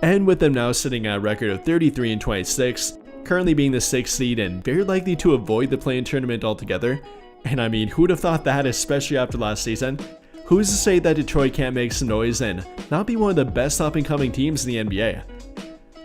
And with them now sitting at a record of 33-26, currently being the 6th seed and very likely to avoid the play-in tournament altogether. And I mean, who'd have thought that, especially after last season? Who's to say that Detroit can't make some noise and not be one of the best up-and-coming teams in the NBA?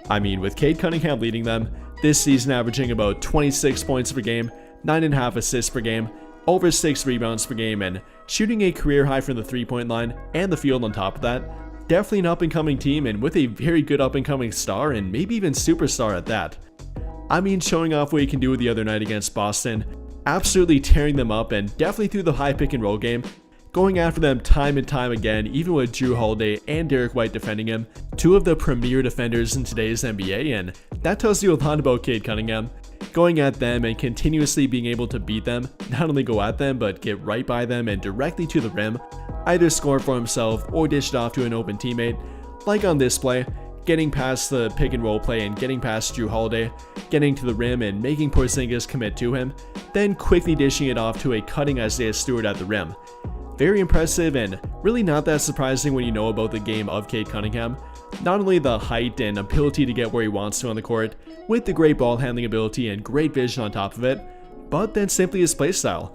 I mean, with Cade Cunningham leading them, this season averaging about 26 points per game, 9.5 assists per game, over 6 rebounds per game, and shooting a career high from the 3-point line and the field on top of that, definitely an up-and-coming team and with a very good up-and-coming star and maybe even superstar at that. I mean, showing off what he can do the other night against Boston, absolutely tearing them up and definitely through the high pick and roll game, going after them time and time again, even with Jrue Holiday and Derek White defending him, two of the premier defenders in today's NBA, and that tells you a lot about Cade Cunningham. Going at them and continuously being able to beat them, not only go at them but get right by them and directly to the rim, either score for himself or dish it off to an open teammate, like on this play, getting past the pick and roll play and getting past Jrue Holiday, getting to the rim and making Porzingis commit to him, then quickly dishing it off to a cutting Isaiah Stewart at the rim. Very impressive and really not that surprising when you know about the game of Cade Cunningham. Not only the height and ability to get where he wants to on the court, with the great ball handling ability and great vision on top of it, but then simply his playstyle.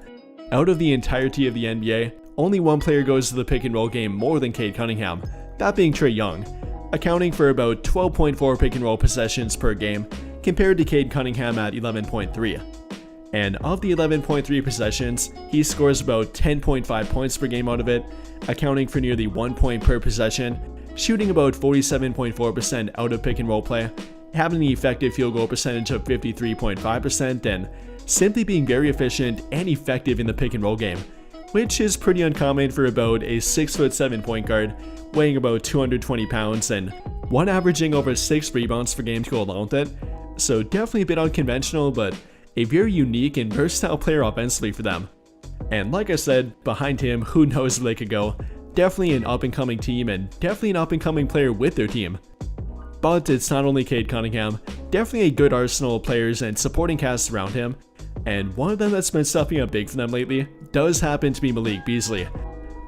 Out of the entirety of the NBA, only one player goes to the pick and roll game more than Cade Cunningham, that being Trae Young, accounting for about 12.4 pick and roll possessions per game compared to Cade Cunningham at 11.3. And of the 11.3 possessions, he scores about 10.5 points per game out of it, accounting for nearly 1 point per possession, shooting about 47.4% out of pick and roll play, having the effective field goal percentage of 53.5%, and simply being very efficient and effective in the pick and roll game, which is pretty uncommon for about a 6'7" point guard, weighing about 220 pounds, and one averaging over 6 rebounds per game to go along with it. So definitely a bit unconventional, but a very unique and versatile player offensively for them. And like I said, behind him, who knows where they could go. Definitely an up-and-coming team and definitely an up-and-coming player with their team. But it's not only Cade Cunningham, definitely a good arsenal of players and supporting cast around him. And one of them that's been stepping up big for them lately does happen to be Malik Beasley.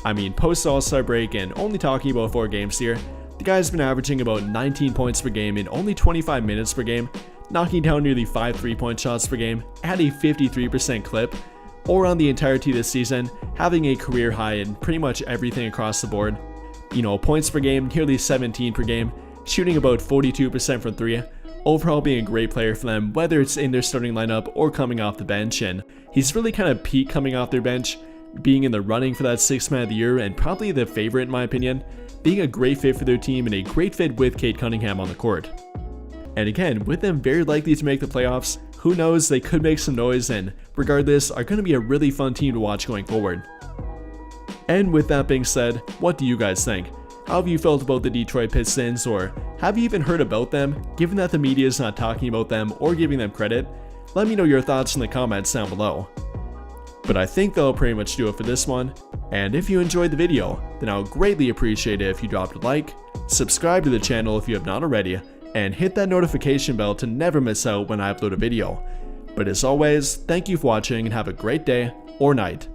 I mean, post All-Star break and only talking about 4 games here, the guy's been averaging about 19 points per game in only 25 minutes per game, knocking down nearly 5 3-point shots per game at a 53% clip, or on the entirety of this season, having a career high in pretty much everything across the board. You know, points per game, nearly 17 per game, shooting about 42% from 3, overall being a great player for them, whether it's in their starting lineup or coming off the bench, and he's really kind of peaked coming off their bench, being in the running for that 6th man of the year and probably the favorite in my opinion, being a great fit for their team and a great fit with Cade Cunningham on the court. And again, with them very likely to make the playoffs, who knows, they could make some noise and regardless are going to be a really fun team to watch going forward. And with that being said, what do you guys think? How have you felt about the Detroit Pistons, or have you even heard about them, given that the media is not talking about them or giving them credit? Let me know your thoughts in the comments down below. But I think that'll pretty much do it for this one, and if you enjoyed the video, then I would greatly appreciate it if you dropped a like, subscribe to the channel if you have not already, and hit that notification bell to never miss out when I upload a video. But as always, thank you for watching and have a great day or night.